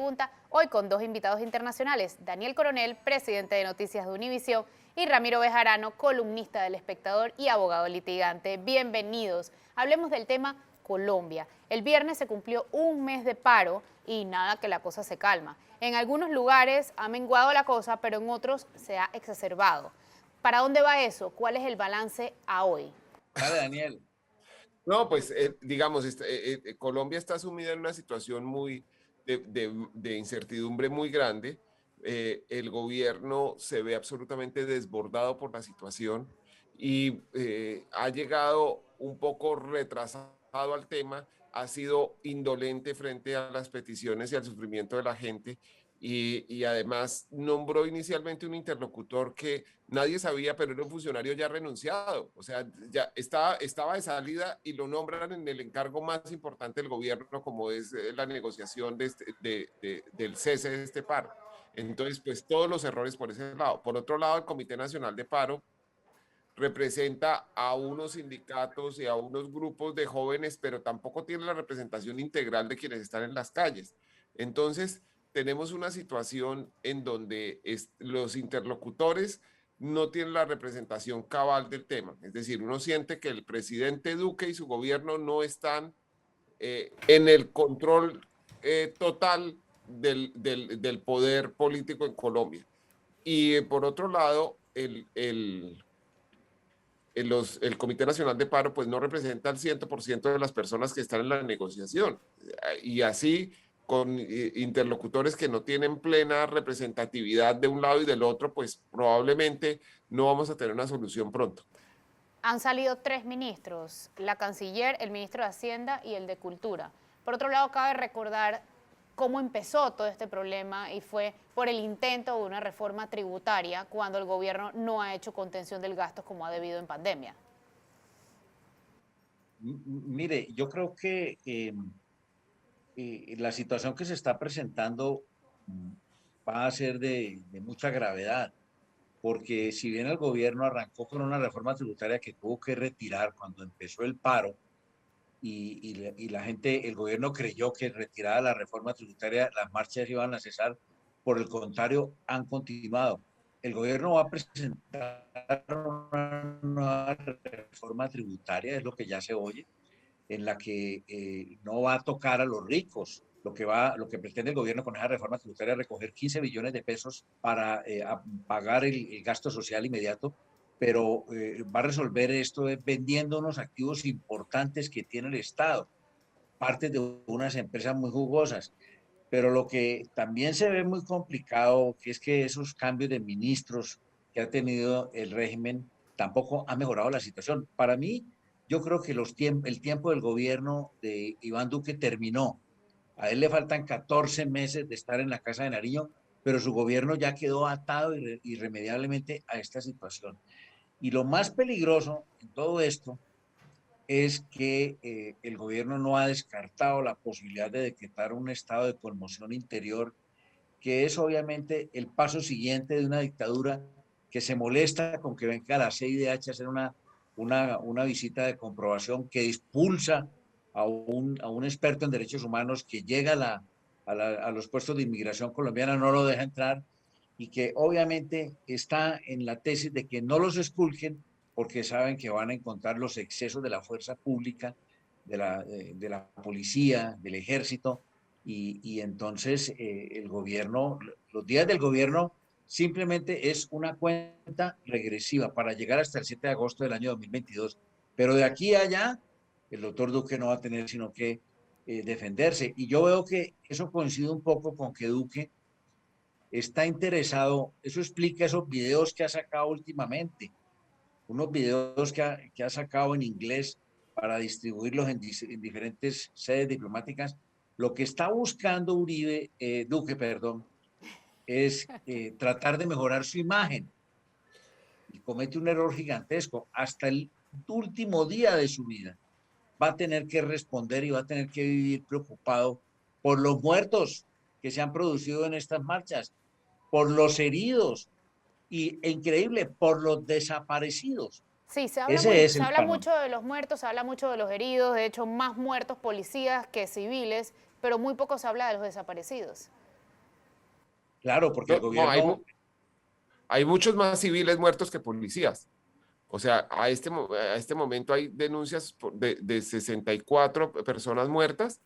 pregunta, hoy con dos invitados internacionales, Daniel Coronel, presidente de Noticias de Univisión, y Ramiro Bejarano, columnista del Espectador y abogado litigante. Bienvenidos. Hablemos del tema Colombia. El viernes se cumplió un mes de paro y nada que la cosa se calma. En algunos lugares ha menguado la cosa, pero en otros se ha exacerbado. ¿Para dónde va eso? ¿Cuál es el balance a hoy? Dale, Daniel. No, pues digamos, Colombia está sumida en una situación muy de incertidumbre muy grande. El gobierno se ve absolutamente desbordado por la situación y ha llegado un poco retrasado al tema, ha sido indolente frente a las peticiones y al sufrimiento de la gente y además nombró inicialmente un interlocutor que nadie sabía, pero era un funcionario ya renunciado, o sea, ya estaba de salida y lo nombran en el encargo más importante del gobierno, como es la negociación del cese de este paro. Entonces, pues todos los errores por ese lado. Por otro lado, el Comité Nacional de Paro representa a unos sindicatos y a unos grupos de jóvenes, pero tampoco tiene la representación integral de quienes están en las calles. Entonces, tenemos una situación en donde los interlocutores no tienen la representación cabal del tema. Es decir, uno siente que el presidente Duque y su gobierno no están en el control total del poder político en Colombia. Y por otro lado, el Comité Nacional de Paro pues no representa al 100% de las personas que están en la negociación. Y así con interlocutores que no tienen plena representatividad de un lado y del otro, pues probablemente no vamos a tener una solución pronto. Han salido tres ministros, la canciller, el ministro de Hacienda y el de Cultura. Por otro lado, cabe recordar cómo empezó todo este problema y fue por el intento de una reforma tributaria cuando el gobierno no ha hecho contención del gasto como ha debido en pandemia. Mire, yo creo que la situación que se está presentando va a ser de mucha gravedad, porque si bien el gobierno arrancó con una reforma tributaria que tuvo que retirar cuando empezó el paro, y la gente, el gobierno creyó que retirada la reforma tributaria, las marchas iban a cesar. Por el contrario, han continuado. El gobierno va a presentar una nueva reforma tributaria, es lo que ya se oye, en la que no va a tocar a los ricos. Lo que pretende el gobierno con esa reforma tributaria es recoger 15 billones de pesos para pagar el gasto social inmediato, pero va a resolver esto vendiendo unos activos importantes que tiene el Estado, partes de unas empresas muy jugosas. Pero lo que también se ve muy complicado, que es que esos cambios de ministros que ha tenido el régimen tampoco ha mejorado la situación. Para mí, yo creo que el tiempo del gobierno de Iván Duque terminó. A él le faltan 14 meses de estar en la Casa de Nariño, pero su gobierno ya quedó atado irremediablemente a esta situación. Y lo más peligroso en todo esto es que el gobierno no ha descartado la posibilidad de decretar un estado de conmoción interior, que es obviamente el paso siguiente de una dictadura que se molesta con que venga la CIDH a hacer una visita de comprobación, que expulsa a un experto en derechos humanos que llega a los puestos de inmigración colombiana, no lo deja entrar, y que obviamente está en la tesis de que no los expulguen porque saben que van a encontrar los excesos de la fuerza pública, de la policía, del ejército, y entonces el gobierno, los días del gobierno simplemente es una cuenta regresiva para llegar hasta el 7 de agosto del año 2022. Pero de aquí a allá, el doctor Duque no va a tener sino que defenderse. Y yo veo que eso coincide un poco con que Duque está interesado, eso explica esos videos que ha sacado últimamente, unos videos que ha sacado en inglés para distribuirlos en diferentes sedes diplomáticas. Lo que está buscando Duque, perdón, es tratar de mejorar su imagen, y comete un error gigantesco. Hasta el último día de su vida va a tener que responder y va a tener que vivir preocupado por los muertos que se han producido en estas marchas, por los heridos e increíble, por los desaparecidos. Sí, Ese es se el habla panorama. mucho de los muertos, se habla mucho de los heridos, de hecho más muertos policías que civiles, pero muy poco se habla de los desaparecidos. Claro, porque el No, gobierno, hay muchos más civiles muertos que policías. O sea, a este momento hay denuncias de 64 personas muertas,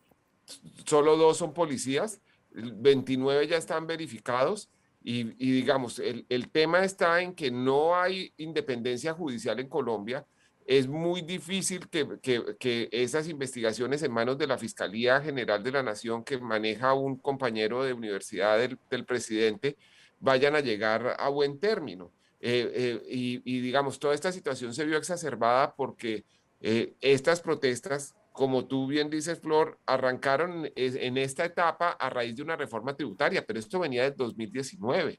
solo 2 son policías, 29 ya están verificados y digamos, el tema está en que no hay independencia judicial en Colombia. Es muy difícil que esas investigaciones en manos de la Fiscalía General de la Nación, que maneja un compañero de universidad del presidente, vayan a llegar a buen término. Digamos, toda esta situación se vio exacerbada porque estas protestas, como tú bien dices, Flor, arrancaron en esta etapa a raíz de una reforma tributaria, pero esto venía del 2019.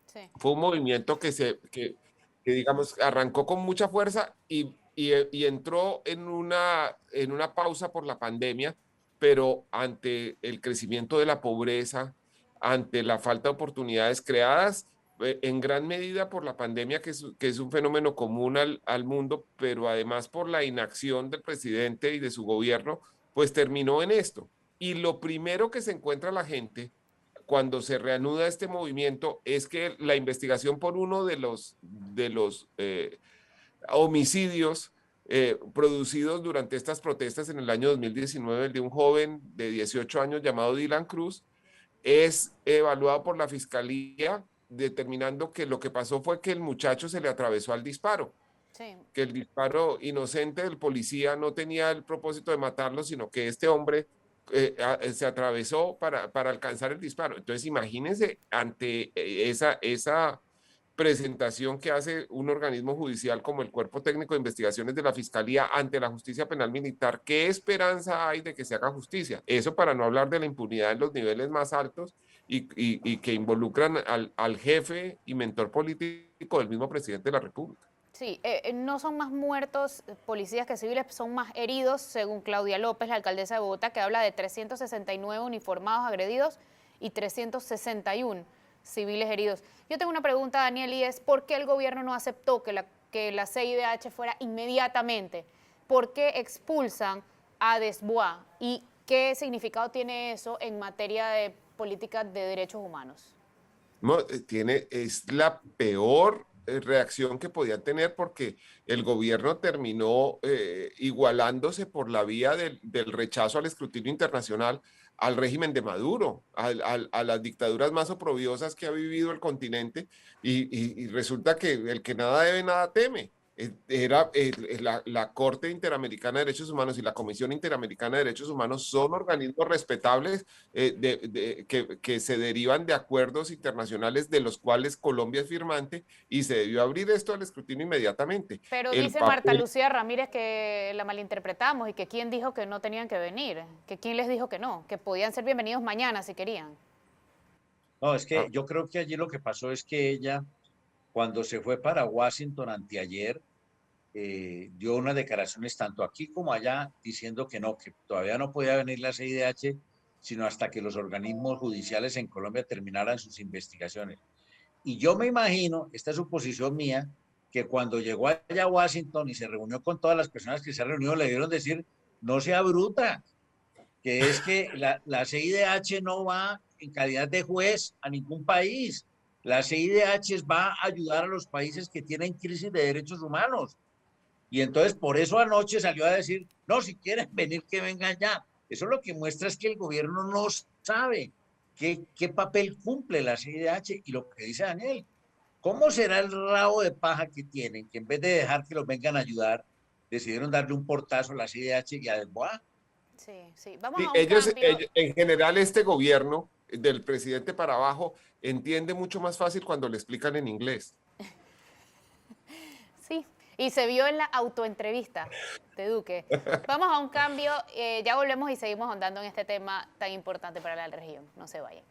Sí. Fue un movimiento digamos, arrancó con mucha fuerza y entró en una pausa por la pandemia, pero ante el crecimiento de la pobreza, ante la falta de oportunidades creadas, en gran medida por la pandemia, que es un fenómeno común al mundo, pero además por la inacción del presidente y de su gobierno, pues terminó en esto. Y lo primero que se encuentra la gente cuando se reanuda este movimiento es que la investigación por uno de los homicidios producidos durante estas protestas en el año 2019, el de un joven de 18 años llamado Dylan Cruz, es evaluado por la fiscalía determinando que lo que pasó fue que el muchacho se le atravesó al disparo, Sí. que el disparo inocente del policía no tenía el propósito de matarlo, sino que este hombre se atravesó para alcanzar el disparo. Entonces, imagínense ante esa presentación que hace un organismo judicial como el Cuerpo Técnico de Investigaciones de la Fiscalía ante la Justicia Penal Militar, ¿qué esperanza hay de que se haga justicia? Eso para no hablar de la impunidad en los niveles más altos y que involucran al jefe y mentor político del mismo presidente de la República. Sí, no son más muertos policías que civiles, son más heridos, según Claudia López, la alcaldesa de Bogotá, que habla de 369 uniformados agredidos y 361 civiles heridos. Yo tengo una pregunta, Daniel, y es ¿por qué el gobierno no aceptó que la CIDH fuera inmediatamente? ¿Por qué expulsan a Desbois? ¿Y qué significado tiene eso en materia de políticas de derechos humanos? No, es la peor reacción que podían tener porque el gobierno terminó igualándose por la vía del rechazo al escrutinio internacional al régimen de Maduro, a las dictaduras más oprobiosas que ha vivido el continente y resulta que el que nada debe, nada teme. La Corte Interamericana de Derechos Humanos y la Comisión Interamericana de Derechos Humanos son organismos respetables que se derivan de acuerdos internacionales de los cuales Colombia es firmante y se debió abrir esto al escrutinio inmediatamente. Pero El dice Marta papel, Lucía Ramírez que la malinterpretamos y que quién dijo que no tenían que venir, que quién les dijo que no, que podían ser bienvenidos mañana si querían. no, es ah, que yo creo que allí lo que pasó es que ella, cuando se fue para Washington anteayer, dio unas declaraciones tanto aquí como allá diciendo que no, que todavía no podía venir la CIDH, sino hasta que los organismos judiciales en Colombia terminaran sus investigaciones. Y yo me imagino, esta es suposición mía, que cuando llegó allá a Washington y se reunió con todas las personas que se han reunido, le dieron decir, no sea bruta, que es que la CIDH no va en calidad de juez a ningún país. La CIDH va a ayudar a los países que tienen crisis de derechos humanos. Y entonces por eso anoche salió a decir, no, si quieren venir, que vengan ya. Eso lo que muestra es que el gobierno no sabe qué papel cumple la CIDH y lo que dice Daniel. ¿Cómo será el rabo de paja que tienen que en vez de dejar que los vengan a ayudar, decidieron darle un portazo a la CIDH y a Desbois? Sí, sí. Vamos sí, a un cambio. en general, este gobierno del presidente para abajo entiende mucho más fácil cuando le explican en inglés. Sí, y se vio en la autoentrevista de Duque. Vamos a un cambio, ya volvemos y seguimos ahondando en este tema tan importante para la región. No se vayan.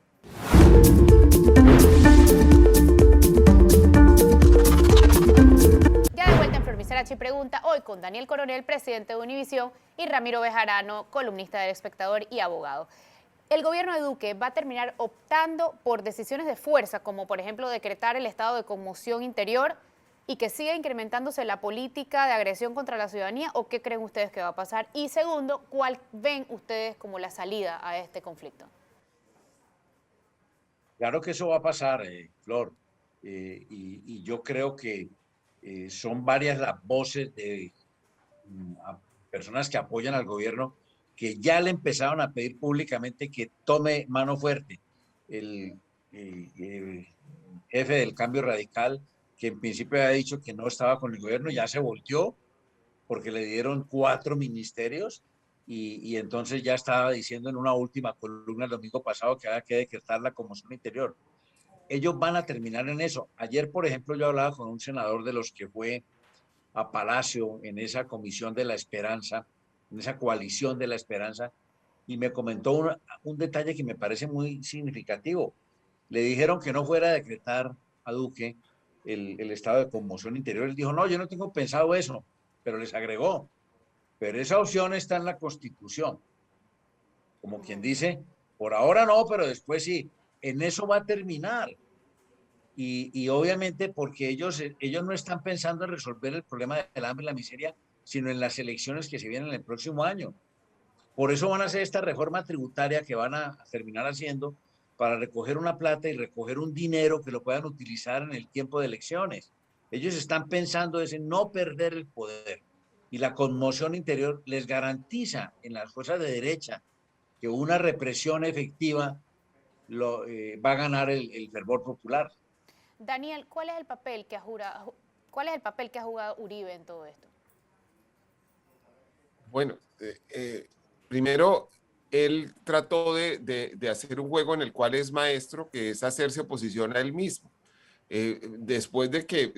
Ya de vuelta en Flor Miserachi Pregunta, hoy con Daniel Coronel, presidente de Univisión, y Ramiro Bejarano, columnista del Espectador y abogado. El gobierno de Duque va a terminar optando por decisiones de fuerza, como por ejemplo decretar el estado de conmoción interior y que siga incrementándose la política de agresión contra la ciudadanía, o qué creen ustedes que va a pasar. Y segundo, ¿cuál ven ustedes como la salida a este conflicto? Claro que eso va a pasar, Flor, y yo creo que son varias las voces de personas que apoyan al gobierno que ya le empezaron a pedir públicamente que tome mano fuerte. El, el jefe del Cambio Radical, que en principio había dicho que no estaba con el gobierno, ya se volteó porque le dieron 4 ministerios y entonces ya estaba diciendo en una última columna el domingo pasado que había que decretar la conmoción interior. Ellos van a terminar en eso. Ayer, por ejemplo, yo hablaba con un senador de los que fue a Palacio en esa comisión de la esperanza, en esa coalición de la esperanza, y me comentó un detalle que me parece muy significativo. Le dijeron que no fuera a decretar a Duque el estado de conmoción interior. Él dijo, no, yo no tengo pensado eso, pero les agregó, pero esa opción está en la Constitución. Como quien dice, por ahora no, pero después sí. En eso va a terminar. Y obviamente porque ellos no están pensando en resolver el problema del hambre y la miseria, sino en las elecciones que se vienen el próximo año. Por eso van a hacer esta reforma tributaria que van a terminar haciendo para recoger una plata y recoger un dinero que lo puedan utilizar en el tiempo de elecciones. Ellos están pensando en no perder el poder. Y la conmoción interior les garantiza en las fuerzas de derecha que una represión efectiva va a ganar el fervor popular. Daniel, ¿cuál es el papel que ha jugado Uribe en todo esto? Bueno, primero, él trató de hacer un juego en el cual es maestro, que es hacerse oposición a él mismo. Después de que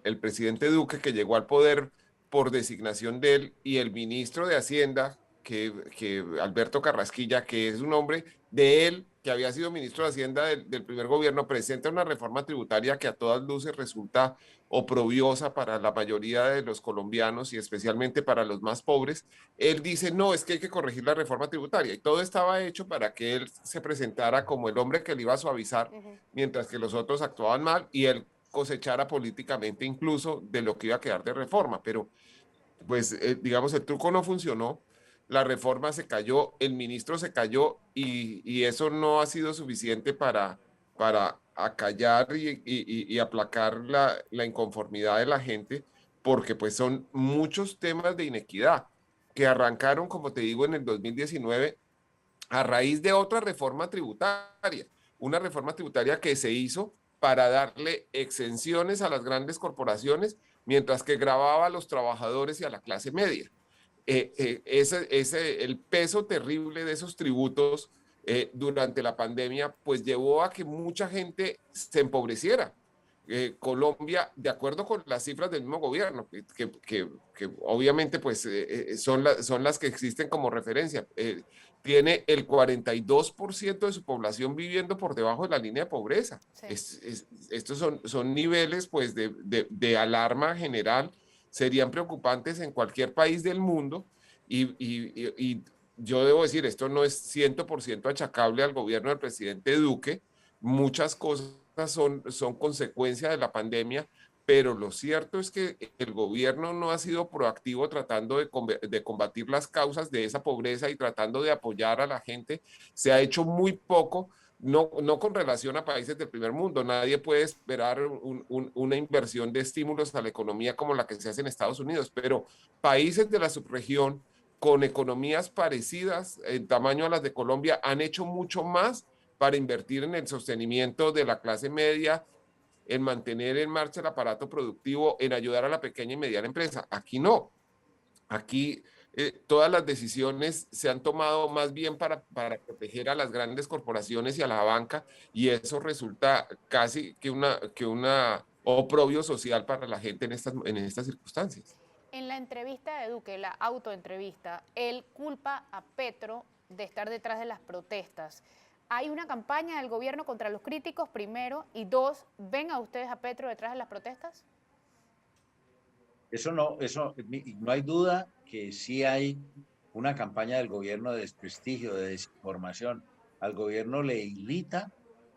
el presidente Duque, que llegó al poder por designación de él, y el ministro de Hacienda, que Alberto Carrasquilla, que es un hombre de él, que había sido ministro de Hacienda del primer gobierno, presenta una reforma tributaria que a todas luces resulta oprobiosa para la mayoría de los colombianos y especialmente para los más pobres. Él dice, no, es que hay que corregir la reforma tributaria, y todo estaba hecho para que él se presentara como el hombre que le iba a suavizar, mientras que los otros actuaban mal, y él cosechara políticamente incluso de lo que iba a quedar de reforma. Pero pues digamos, el truco no funcionó, la reforma se cayó, el ministro se cayó, y eso no ha sido suficiente para acallar y aplacar la inconformidad de la gente, porque pues son muchos temas de inequidad que arrancaron, como te digo, en el 2019 a raíz de otra reforma tributaria, una reforma tributaria que se hizo para darle exenciones a las grandes corporaciones, mientras que gravaba a los trabajadores y a la clase media. El peso terrible de esos tributos durante la pandemia, pues llevó a que mucha gente se empobreciera. Colombia, de acuerdo con las cifras del mismo gobierno, que obviamente pues, son las que existen como referencia, tiene el 42% de su población viviendo por debajo de la línea de pobreza. Sí. Estos son niveles pues, de alarma general, serían preocupantes en cualquier país del mundo, y yo debo decir, esto no es 100% achacable al gobierno del presidente Duque. Muchas cosas son consecuencia de la pandemia, pero lo cierto es que el gobierno no ha sido proactivo tratando de combatir las causas de esa pobreza y tratando de apoyar a la gente. Se ha hecho muy poco, no con relación a países del primer mundo. Nadie puede esperar una inversión de estímulos a la economía como la que se hace en Estados Unidos, pero países de la subregión con economías parecidas en tamaño a las de Colombia han hecho mucho más para invertir en el sostenimiento de la clase media, en mantener en marcha el aparato productivo, en ayudar a la pequeña y mediana empresa. Aquí no. Aquí todas las decisiones se han tomado más bien para proteger a las grandes corporaciones y a la banca, y eso resulta casi que una oprobio social para la gente en estas circunstancias. En la entrevista de Duque, la autoentrevista, él culpa a Petro de estar detrás de las protestas. ¿Hay una campaña del gobierno contra los críticos, primero? Y dos, ¿ven a ustedes a Petro detrás de las protestas? No hay duda que sí hay una campaña del gobierno de desprestigio, de desinformación. Al gobierno le irrita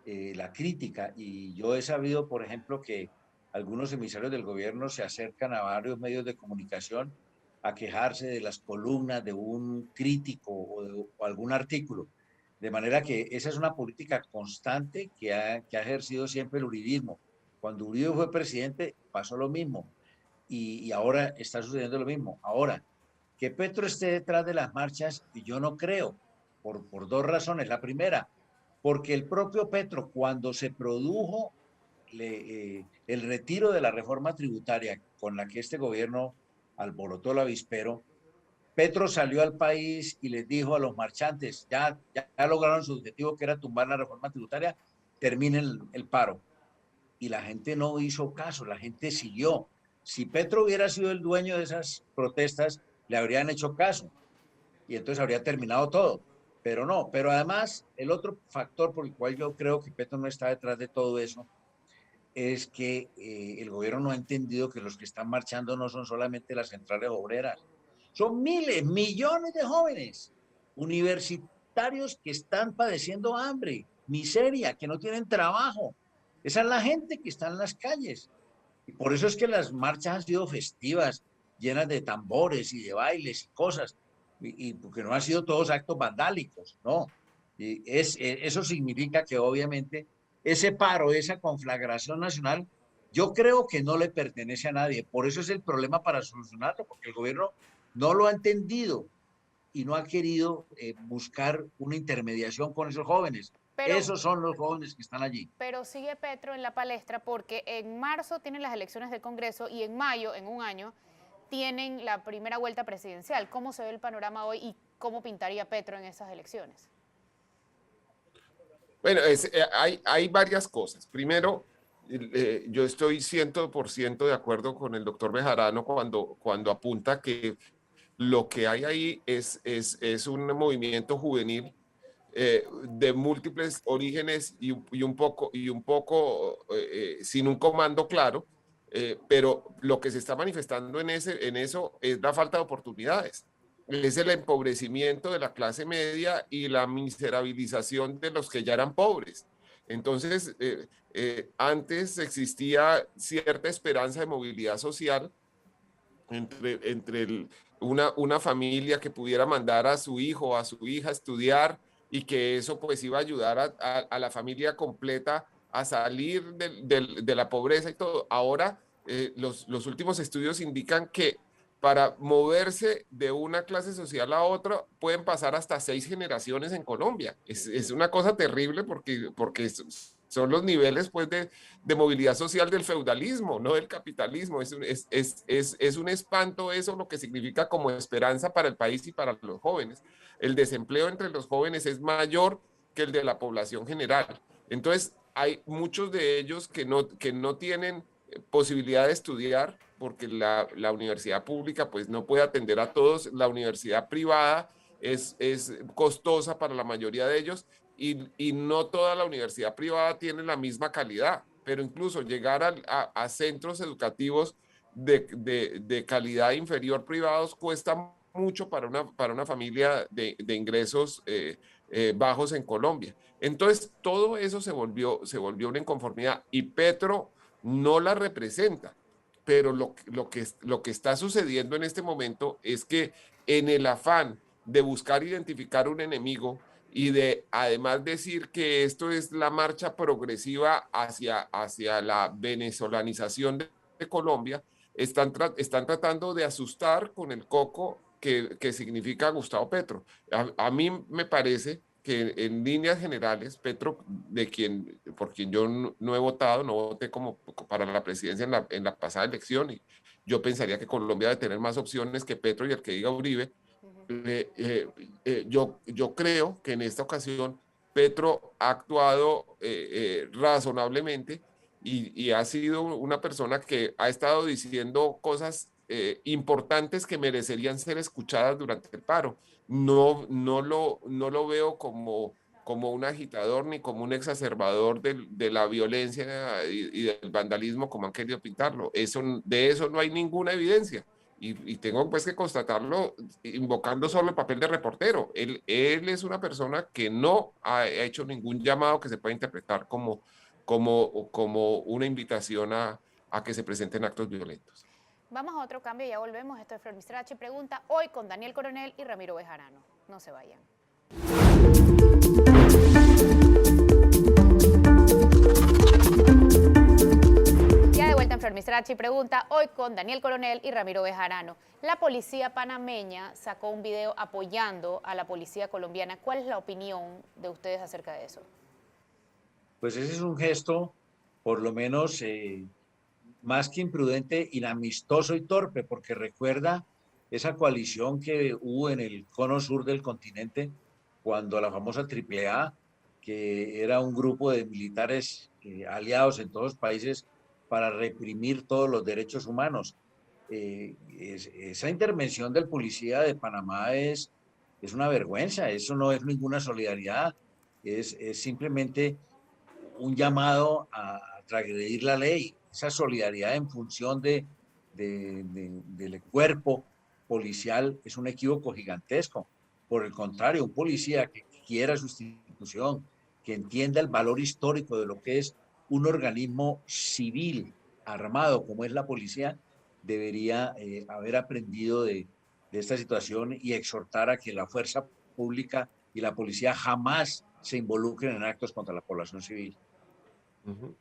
la crítica, y yo he sabido, por ejemplo, que algunos emisarios del gobierno se acercan a varios medios de comunicación a quejarse de las columnas de un crítico o algún artículo. De manera que esa es una política constante que ha ejercido siempre el uribismo. Cuando Uribe fue presidente pasó lo mismo y ahora está sucediendo lo mismo. Ahora, que Petro esté detrás de las marchas, yo no creo, por dos razones. La primera, porque el propio Petro, cuando se produjo el retiro de la reforma tributaria con la que este gobierno alborotó el avispero, Petro salió al país y les dijo a los marchantes, ya lograron su objetivo, que era tumbar la reforma tributaria, terminen el paro. Y la gente no hizo caso, la gente siguió. Si Petro hubiera sido el dueño de esas protestas, le habrían hecho caso y entonces habría terminado todo. Pero no, pero además el otro factor por el cual yo creo que Petro no está detrás de todo eso es que el gobierno no ha entendido que los que están marchando no son solamente las centrales obreras, son miles, millones de jóvenes universitarios que están padeciendo hambre, miseria, que no tienen trabajo. Esa es la gente que está en las calles. Y por eso es que las marchas han sido festivas, llenas de tambores y de bailes y cosas, y porque no han sido todos actos vandálicos, ¿no? Eso significa que obviamente ese paro, esa conflagración nacional, yo creo que no le pertenece a nadie. Por eso es el problema para solucionarlo, porque el gobierno no lo ha entendido y no ha querido buscar una intermediación con esos jóvenes. Esos son los jóvenes que están allí. Pero sigue Petro en la palestra porque en marzo tienen las elecciones del Congreso y en mayo, en un año, tienen la primera vuelta presidencial. ¿Cómo se ve el panorama hoy y cómo pintaría Petro en esas elecciones? Bueno, hay varias cosas. Primero, yo estoy 100% de acuerdo con el doctor Bejarano cuando apunta que lo que hay ahí es un movimiento juvenil de múltiples orígenes y un poco sin un comando claro, pero lo que se está manifestando en eso es la falta de oportunidades. Es el empobrecimiento de la clase media y la miserabilización de los que ya eran pobres. Entonces, antes existía cierta esperanza de movilidad social entre una familia que pudiera mandar a su hijo o a su hija a estudiar y que eso pues iba a ayudar a la familia completa a salir de la pobreza y todo. Ahora, los últimos estudios indican que para moverse de una clase social a otra pueden pasar hasta 6 generaciones en Colombia. Es una cosa terrible porque son los niveles pues, de movilidad social del feudalismo, no del capitalismo. Es un espanto eso, lo que significa como esperanza para el país y para los jóvenes. El desempleo entre los jóvenes es mayor que el de la población general. Entonces, hay muchos de ellos que no tienen posibilidad de estudiar porque la universidad pública pues no puede atender a todos. La universidad privada es costosa para la mayoría de ellos y no toda la universidad privada tiene la misma calidad, pero incluso llegar a centros educativos de calidad inferior privados cuesta mucho para una familia de ingresos bajos en Colombia. Entonces, todo eso se volvió una inconformidad y Petro no la representa. Pero lo que está sucediendo en este momento es que en el afán de buscar identificar un enemigo y de además decir que esto es la marcha progresiva hacia la venezolanización de Colombia, están tratando de asustar con el coco que significa Gustavo Petro. A mí me parece que en líneas generales, Petro, por quien yo no he votado, no voté como para la presidencia en la pasada elección, y yo pensaría que Colombia debe tener más opciones que Petro y el que diga Uribe. Yo creo que en esta ocasión Petro ha actuado razonablemente y ha sido una persona que ha estado diciendo cosas importantes que merecerían ser escuchadas durante el paro. No lo veo como un agitador ni como un exacerbador de la violencia y del vandalismo como han querido pintarlo. De eso no hay ninguna evidencia. Y tengo pues que constatarlo invocando solo el papel de reportero. Él es una persona que no ha hecho ningún llamado que se pueda interpretar como una invitación a que se presenten actos violentos. Vamos a otro cambio y ya volvemos. Esto es Flor Mistrachi Pregunta, hoy con Daniel Coronel y Ramiro Bejarano. No se vayan. Mistrachi pregunta, hoy con Daniel Coronel y Ramiro Bejarano. La policía panameña sacó un video apoyando a la policía colombiana. ¿Cuál es la opinión de ustedes acerca de eso? Pues ese es un gesto, por lo menos, más que imprudente, inamistoso y torpe, porque recuerda esa coalición que hubo en el cono sur del continente, cuando la famosa AAA, que era un grupo de militares aliados en todos los países para reprimir todos los derechos humanos. Esa intervención del policía de Panamá es una vergüenza, eso no es ninguna solidaridad, es simplemente un llamado a transgredir la ley, esa solidaridad en función del cuerpo policial es un equívoco gigantesco. Por el contrario, un policía que quiera su institución, que entienda el valor histórico de lo que es un organismo civil armado como es la policía, debería haber aprendido de esta situación y exhortar a que la fuerza pública y la policía jamás se involucren en actos contra la población civil. Uh-huh.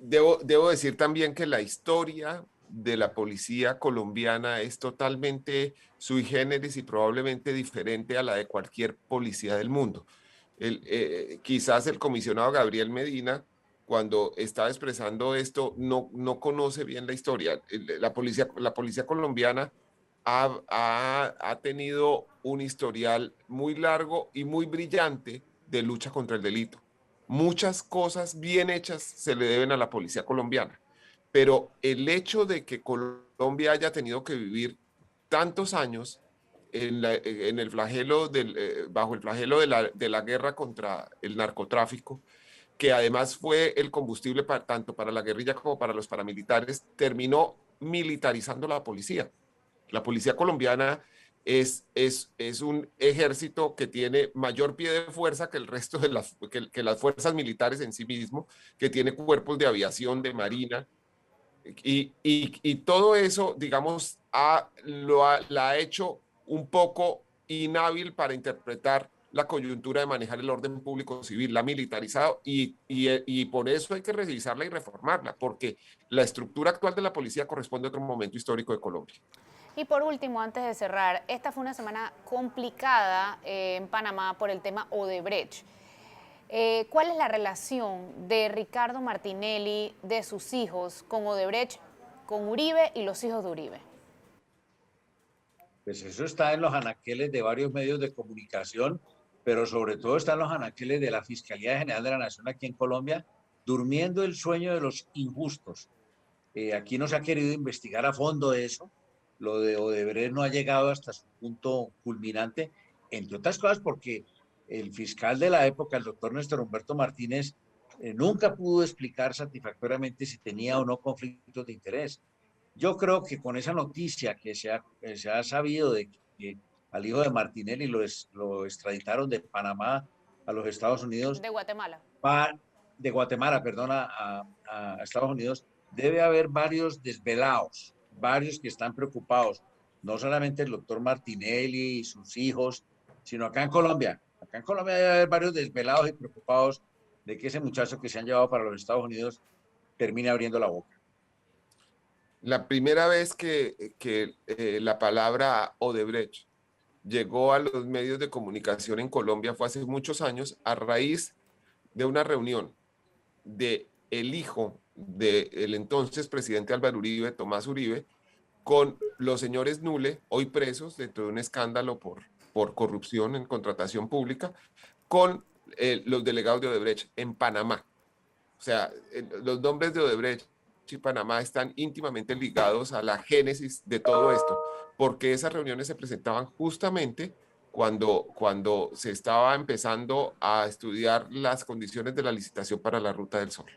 Debo decir también que la historia de la policía colombiana es totalmente sui generis y probablemente diferente a la de cualquier policía del mundo. Quizás el comisionado Gabriel Medina, cuando estaba expresando esto, no conoce bien la historia. La policía colombiana ha tenido un historial muy largo y muy brillante de lucha contra el delito. Muchas cosas bien hechas se le deben a la policía colombiana, pero el hecho de que Colombia haya tenido que vivir tantos años en el flagelo bajo el flagelo de la guerra contra el narcotráfico, que además fue el combustible tanto para la guerrilla como para los paramilitares, terminó militarizando la policía. La policía colombiana es un ejército que tiene mayor pie de fuerza que el resto de que las fuerzas militares en sí mismo, que tiene cuerpos de aviación, de marina, y todo eso, digamos, la ha hecho un poco inhábil para interpretar la coyuntura de manejar el orden público civil, la ha militarizado y por eso hay que revisarla y reformarla, porque la estructura actual de la policía corresponde a otro momento histórico de Colombia. Y por último, antes de cerrar, esta fue una semana complicada en Panamá por el tema Odebrecht. ¿Cuál es la relación de Ricardo Martinelli, de sus hijos, con Odebrecht, con Uribe y los hijos de Uribe? Pues eso está en los anaqueles de varios medios de comunicación, pero sobre todo está en los anaqueles de la Fiscalía General de la Nación aquí en Colombia, durmiendo el sueño de los injustos. Aquí no se ha querido investigar a fondo eso. Lo de Odebrecht no ha llegado hasta su punto culminante, entre otras cosas porque el fiscal de la época, el doctor Néstor Humberto Martínez, nunca pudo explicar satisfactoriamente si tenía o no conflictos de interés. Yo creo que con esa noticia que se ha sabido de que al hijo de Martinelli lo extraditaron de Panamá a los Estados Unidos. De Guatemala. De Guatemala, perdón, a Estados Unidos, debe haber varios desvelados, varios que están preocupados, no solamente el doctor Martinelli y sus hijos, sino acá en Colombia. Acá en Colombia debe haber varios desvelados y preocupados de que ese muchacho que se han llevado para los Estados Unidos termine abriendo la boca. La primera vez que la palabra Odebrecht llegó a los medios de comunicación en Colombia fue hace muchos años a raíz de una reunión del hijo del entonces presidente Álvaro Uribe, Tomás Uribe, con los señores Nule, hoy presos dentro de un escándalo por corrupción en contratación pública, con los delegados de Odebrecht en Panamá. O sea, los nombres de Odebrecht y Panamá están íntimamente ligados a la génesis de todo esto, porque esas reuniones se presentaban justamente cuando se estaba empezando a estudiar las condiciones de la licitación para la Ruta del Sol.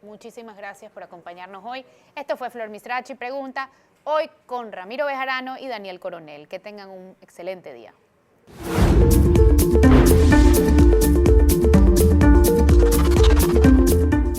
Muchísimas gracias por acompañarnos hoy. Esto fue Flor Mistrachi Pregunta, hoy con Ramiro Bejarano y Daniel Coronel. Que tengan un excelente día.